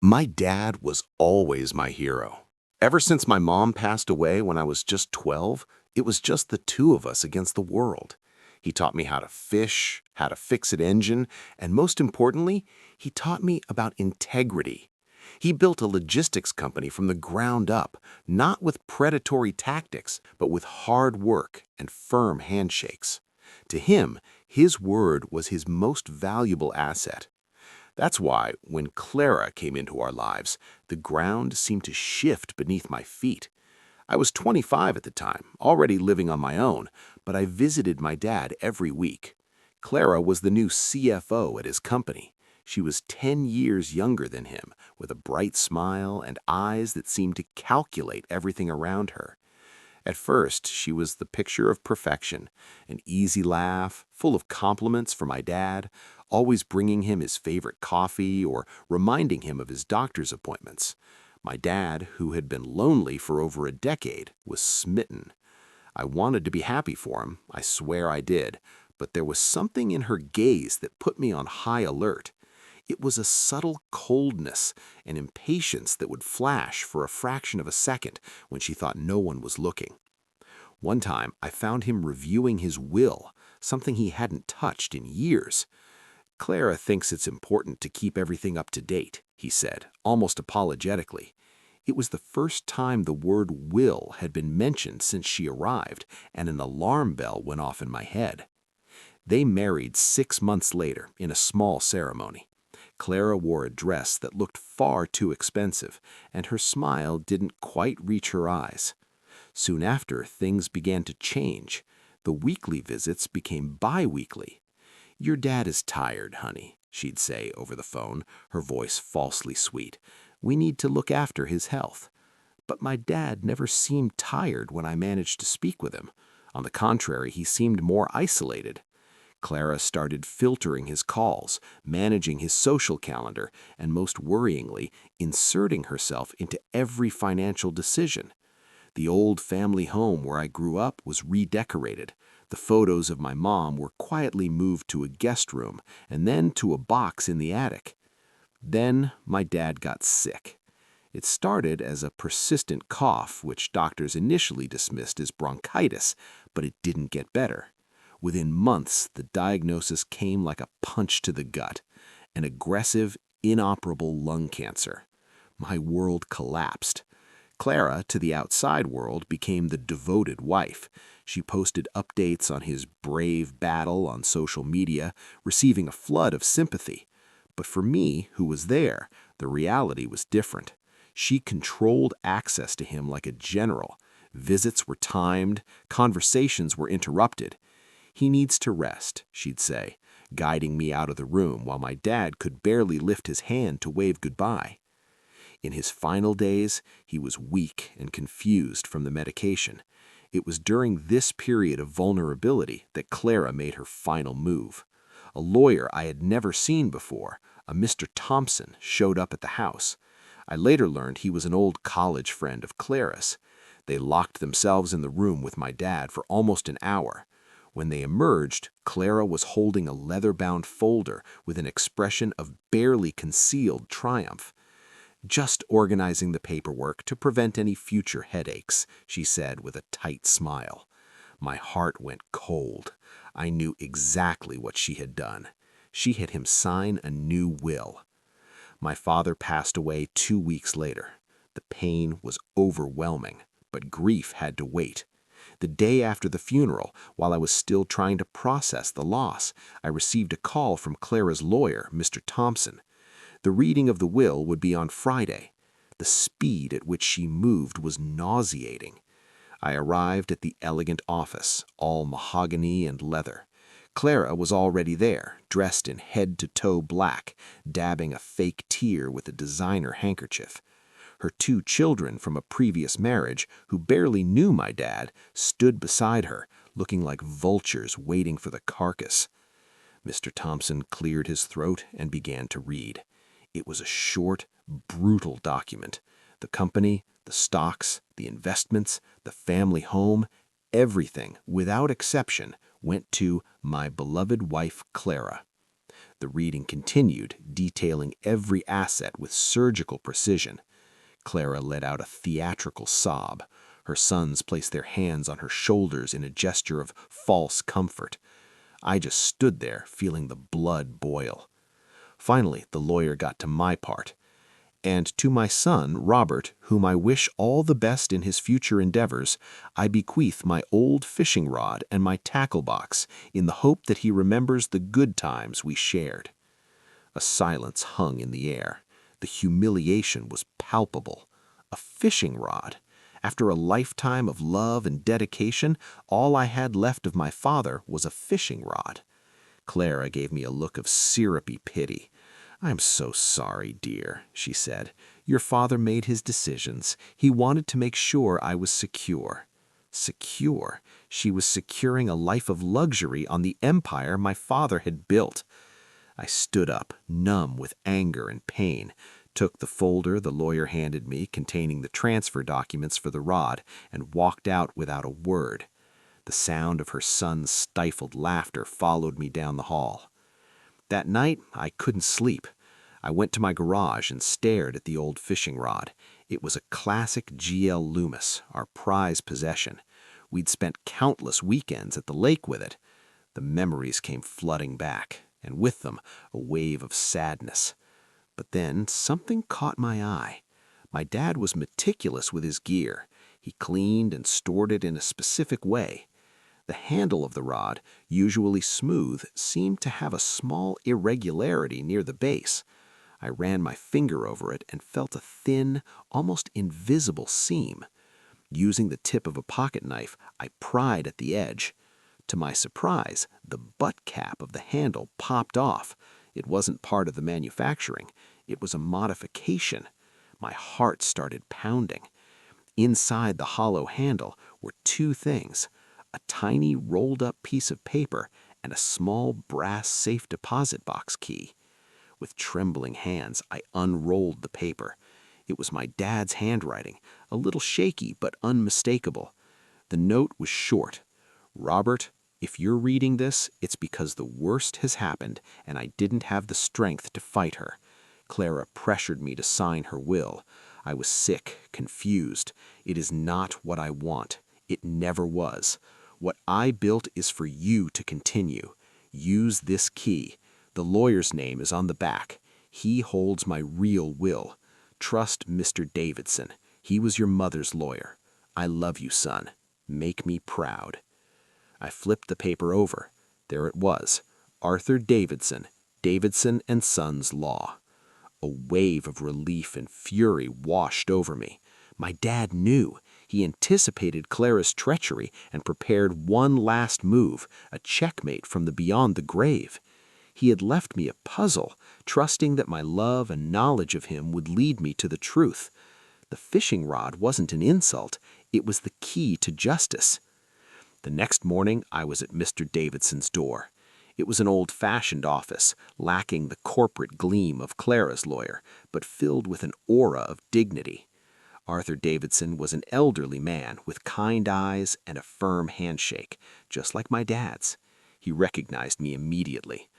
My dad was always my hero. Ever since my mom passed away when I was just 12, it was just the two of us against the world. He taught me how to fish, how to fix an engine, and most importantly, he taught me about integrity. He built a logistics company from the ground up, not with predatory tactics, but with hard work and firm handshakes. To him, his word was his most valuable asset. That's why, when Clara came into our lives, the ground seemed to shift beneath my feet. I was 25 at the time, already living on my own, but I visited my dad every week. Clara was the new CFO at his company. She was 10 years younger than him, with a bright smile and eyes that seemed to calculate everything around her. At first, she was the picture of perfection, an easy laugh, full of compliments for my dad, always bringing him his favorite coffee or reminding him of his doctor's appointments. My dad, who had been lonely for over a decade, was smitten. I wanted to be happy for him, I swear I did, but there was something in her gaze that put me on high alert. It was a subtle coldness, an impatience that would flash for a fraction of a second when she thought no one was looking. One time, I found him reviewing his will, something he hadn't touched in years. "Clara thinks it's important to keep everything up to date," he said, almost apologetically. It was the first time the word will had been mentioned since she arrived, and an alarm bell went off in my head. They married 6 months later in a small ceremony. Clara wore a dress that looked far too expensive, and her smile didn't quite reach her eyes. Soon after, things began to change. The weekly visits became bi-weekly. "Your dad is tired, honey," she'd say over the phone, her voice falsely sweet. "We need to look after his health." But my dad never seemed tired when I managed to speak with him. On the contrary, he seemed more isolated. Clara started filtering his calls, managing his social calendar, and most worryingly, inserting herself into every financial decision. The old family home where I grew up was redecorated. The photos of my mom were quietly moved to a guest room and then to a box in the attic. Then my dad got sick. It started as a persistent cough, which doctors initially dismissed as bronchitis, but it didn't get better. Within months, the diagnosis came like a punch to the gut, an aggressive, inoperable lung cancer. My world collapsed. Clara, to the outside world, became the devoted wife. She posted updates on his brave battle on social media, receiving a flood of sympathy. But for me, who was there, the reality was different. She controlled access to him like a general. Visits were timed, conversations were interrupted. "He needs to rest," she'd say, guiding me out of the room while my dad could barely lift his hand to wave goodbye. In his final days, he was weak and confused from the medication. It was during this period of vulnerability that Clara made her final move. A lawyer I had never seen before, a Mr. Thompson, showed up at the house. I later learned he was an old college friend of Clara's. They locked themselves in the room with my dad for almost an hour. When they emerged, Clara was holding a leather-bound folder with an expression of barely concealed triumph. "Just organizing the paperwork to prevent any future headaches," she said with a tight smile. My heart went cold. I knew exactly what she had done. She had him sign a new will. My father passed away 2 weeks later. The pain was overwhelming, but grief had to wait. The day after the funeral, while I was still trying to process the loss, I received a call from Clara's lawyer, Mr. Thompson. The reading of the will would be on Friday. The speed at which she moved was nauseating. I arrived at the elegant office, all mahogany and leather. Clara was already there, dressed in head-to-toe black, dabbing a fake tear with a designer handkerchief. Her 2 children from a previous marriage, who barely knew my dad, stood beside her, looking like vultures waiting for the carcass. Mr. Thompson cleared his throat and began to read. It was a short, brutal document. The company, the stocks, the investments, the family home, everything, without exception, went to my beloved wife, Clara. The reading continued, detailing every asset with surgical precision. Clara let out a theatrical sob. Her sons placed their hands on her shoulders in a gesture of false comfort. I just stood there, feeling the blood boil. Finally, the lawyer got to my part. And to my son, Robert, whom I wish all the best in his future endeavors, I bequeath my old fishing rod and my tackle box in the hope that he remembers the good times we shared. A silence hung in the air. The humiliation was palpable. A fishing rod. After a lifetime of love and dedication, all I had left of my father was a fishing rod. Clara gave me a look of syrupy pity. "I'm so sorry, dear," she said. "Your father made his decisions. He wanted to make sure I was secure." Secure? She was securing a life of luxury on the empire my father had built. I stood up, numb with anger and pain, took the folder the lawyer handed me containing the transfer documents for the rod, and walked out without a word. The sound of her son's stifled laughter followed me down the hall. That night, I couldn't sleep. I went to my garage and stared at the old fishing rod. It was a classic GL Loomis, our prized possession. We'd spent countless weekends at the lake with it. The memories came flooding back, and with them, a wave of sadness. But then something caught my eye. My dad was meticulous with his gear. He cleaned and stored it in a specific way. The handle of the rod, usually smooth, seemed to have a small irregularity near the base. I ran my finger over it and felt a thin, almost invisible seam. Using the tip of a pocket knife, I pried at the edge. To my surprise, the butt cap of the handle popped off. It wasn't part of the manufacturing. It was a modification. My heart started pounding. Inside the hollow handle were two things: a tiny rolled-up piece of paper and a small brass safe deposit box key. With trembling hands, I unrolled the paper. It was my dad's handwriting, a little shaky but unmistakable. The note was short. "Robert, if you're reading this, it's because the worst has happened and I didn't have the strength to fight her. Clara pressured me to sign her will. I was sick, confused. It is not what I want. It never was. What I built is for you to continue. Use this key. The lawyer's name is on the back. He holds my real will. Trust Mr. Davidson. He was your mother's lawyer. I love you, son. Make me proud." I flipped the paper over. There it was. Arthur Davidson, Davidson and Sons Law. A wave of relief and fury washed over me. My dad knew. He anticipated Clara's treachery and prepared one last move, a checkmate from the beyond the grave. He had left me a puzzle, trusting that my love and knowledge of him would lead me to the truth. The fishing rod wasn't an insult. It was the key to justice. The next morning, I was at Mr. Davidson's door. It was an old-fashioned office, lacking the corporate gleam of Clara's lawyer, but filled with an aura of dignity. Arthur Davidson was an elderly man with kind eyes and a firm handshake, just like my dad's. He recognized me immediately.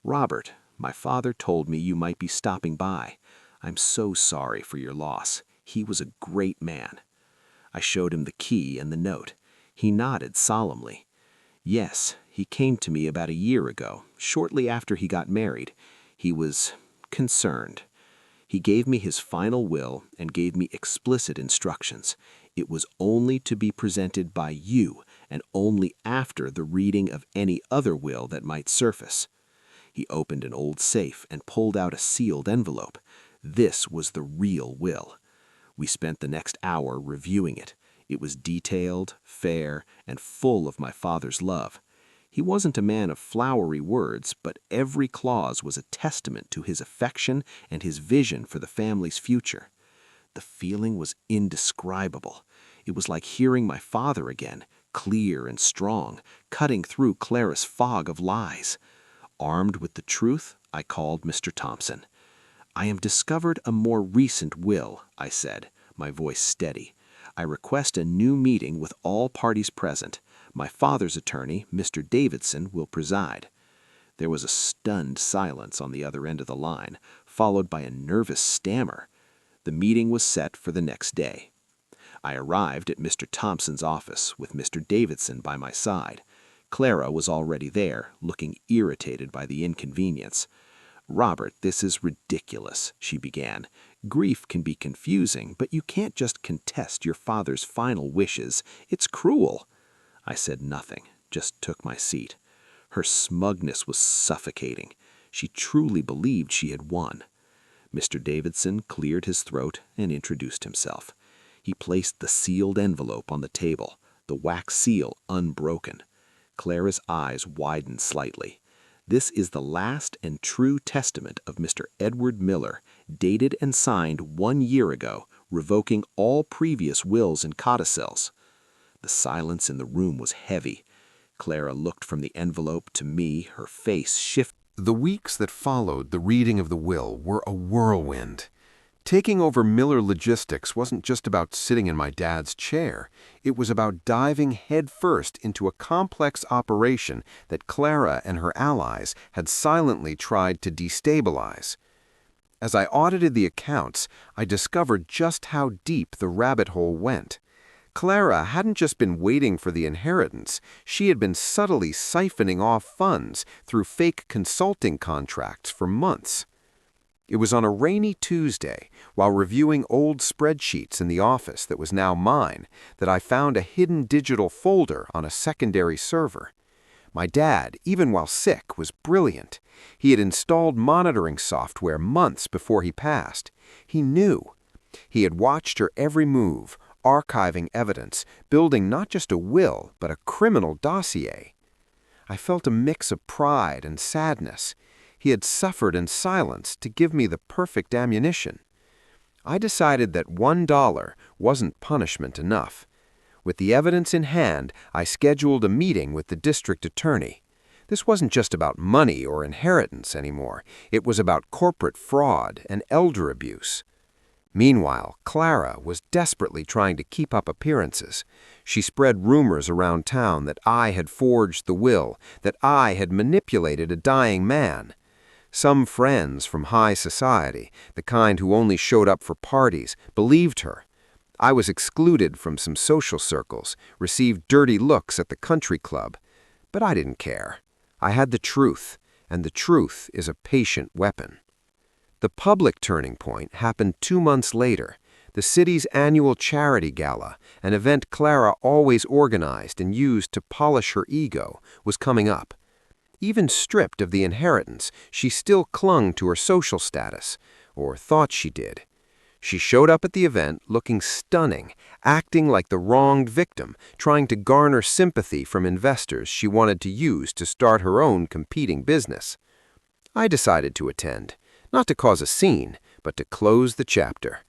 "Robert, my father told me you might be stopping by. I'm so sorry for your loss. He was a great man." I showed him the key and the note. He nodded solemnly. "Yes, he came to me about a year ago, shortly after he got married. He was concerned. He gave me his final will and gave me explicit instructions. It was only to be presented by you and only after the reading of any other will that might surface." He opened an old safe and pulled out a sealed envelope. This was the real will. We spent the next hour reviewing it. It was detailed, fair, and full of my father's love. He wasn't a man of flowery words, but every clause was a testament to his affection and his vision for the family's future. The feeling was indescribable. It was like hearing my father again, clear and strong, cutting through Clara's fog of lies. Armed with the truth, I called Mr. Thompson. "I am discovered a more recent will," I said, my voice steady. "I request a new meeting with all parties present. My father's attorney, Mr. Davidson, will preside." There was a stunned silence on the other end of the line, followed by a nervous stammer. The meeting was set for the next day. I arrived at Mr. Thompson's office with Mr. Davidson by my side. Clara was already there, looking irritated by the inconvenience. "Robert, this is ridiculous," she began. "Grief can be confusing, but you can't just contest your father's final wishes. It's cruel." I said nothing, just took my seat. Her smugness was suffocating. She truly believed she had won. Mr. Davidson cleared his throat and introduced himself. He placed the sealed envelope on the table, the wax seal unbroken. Clara's eyes widened slightly. "This is the last and true testament of Mr. Edward Miller, dated and signed 1 year ago, revoking all previous wills and codicils." The silence in the room was heavy. Clara looked from the envelope to me, her face shifted. The weeks that followed the reading of the will were a whirlwind. Taking over Miller Logistics wasn't just about sitting in my dad's chair. It was about diving headfirst into a complex operation that Clara and her allies had silently tried to destabilize. As I audited the accounts, I discovered just how deep the rabbit hole went. Clara hadn't just been waiting for the inheritance, she had been subtly siphoning off funds through fake consulting contracts for months. It was on a rainy Tuesday, while reviewing old spreadsheets in the office that was now mine, that I found a hidden digital folder on a secondary server. My dad, even while sick, was brilliant. He had installed monitoring software months before he passed. He knew. He had watched her every move, archiving evidence, building not just a will, but a criminal dossier. I felt a mix of pride and sadness. He had suffered in silence to give me the perfect ammunition. I decided that $1 wasn't punishment enough. With the evidence in hand, I scheduled a meeting with the district attorney. This wasn't just about money or inheritance anymore. It was about corporate fraud and elder abuse. Meanwhile, Clara was desperately trying to keep up appearances. She spread rumors around town that I had forged the will, that I had manipulated a dying man. Some friends from high society, the kind who only showed up for parties, believed her. I was excluded from some social circles, received dirty looks at the country club. But I didn't care. I had the truth, and the truth is a patient weapon. The public turning point happened 2 months later. The city's annual charity gala, an event Clara always organized and used to polish her ego, was coming up. Even stripped of the inheritance, she still clung to her social status, or thought she did. She showed up at the event looking stunning, acting like the wronged victim, trying to garner sympathy from investors she wanted to use to start her own competing business. I decided to attend, not to cause a scene, but to close the chapter.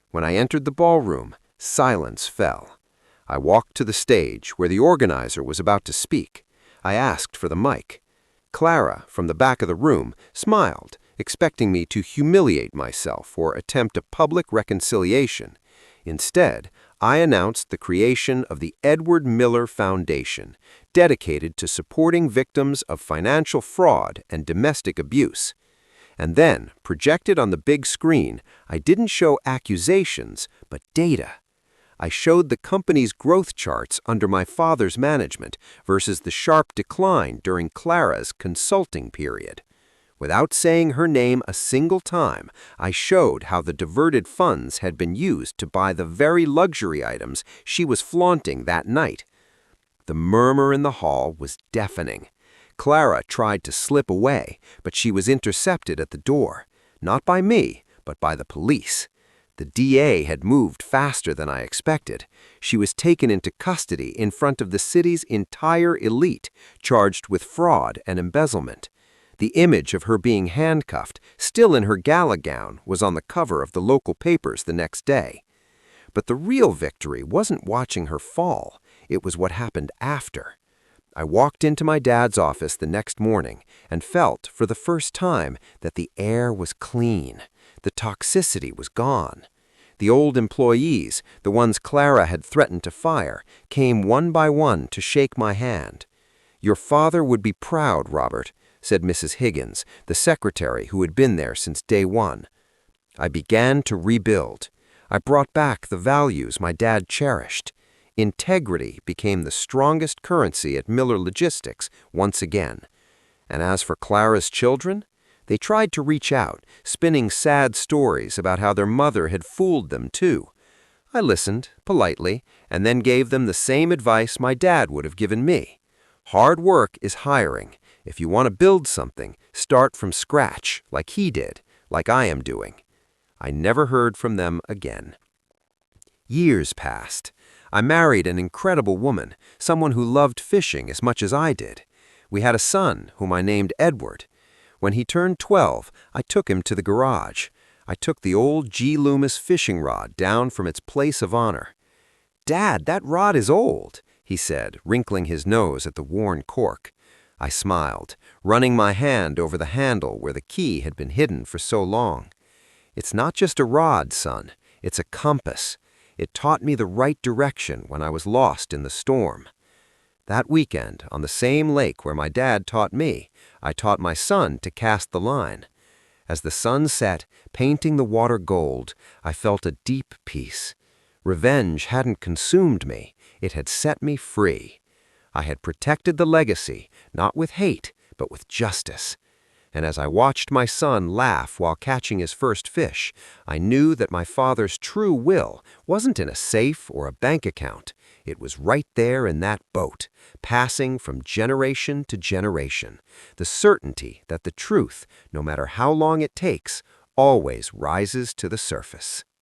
When I entered the ballroom, silence fell. I walked to the stage where the organizer was about to speak. I asked for the mic. Clara, from the back of the room, smiled, expecting me to humiliate myself or attempt a public reconciliation. Instead, I announced the creation of the Edward Miller Foundation, dedicated to supporting victims of financial fraud and domestic abuse. And then, projected on the big screen, I didn't show accusations, but data. I showed the company's growth charts under my father's management versus the sharp decline during Clara's consulting period. Without saying her name a single time, I showed how the diverted funds had been used to buy the very luxury items she was flaunting that night. The murmur in the hall was deafening. Clara tried to slip away, but she was intercepted at the door, not by me, but by the police. The DA had moved faster than I expected. She was taken into custody in front of the city's entire elite, charged with fraud and embezzlement. The image of her being handcuffed, still in her gala gown, was on the cover of the local papers the next day. But the real victory wasn't watching her fall. It was what happened after. I walked into my dad's office the next morning and felt, for the first time, that the air was clean. The toxicity was gone. The old employees, the ones Clara had threatened to fire, came one by one to shake my hand. "Your father would be proud, Robert," said Mrs. Higgins, the secretary who had been there since day one. I began to rebuild. I brought back the values my dad cherished. Integrity became the strongest currency at Miller Logistics once again. And as for Clara's children, they tried to reach out, spinning sad stories about how their mother had fooled them too. I listened, politely, and then gave them the same advice my dad would have given me. Hard work is hiring. If you want to build something, start from scratch, like he did, like I am doing. I never heard from them again. Years passed. I married an incredible woman, someone who loved fishing as much as I did. We had a son, whom I named Edward. When he turned 12, I took him to the garage. I took the old G. Loomis fishing rod down from its place of honor. "Dad, that rod is old," he said, wrinkling his nose at the worn cork. I smiled, running my hand over the handle where the key had been hidden for so long. "It's not just a rod, son. It's a compass. It taught me the right direction when I was lost in the storm." That weekend, on the same lake where my dad taught me, I taught my son to cast the line. As the sun set, painting the water gold, I felt a deep peace. Revenge hadn't consumed me, it had set me free. I had protected the legacy, not with hate, but with justice. And as I watched my son laugh while catching his first fish, I knew that my father's true will wasn't in a safe or a bank account. It was right there in that boat, passing from generation to generation, the certainty that the truth, no matter how long it takes, always rises to the surface.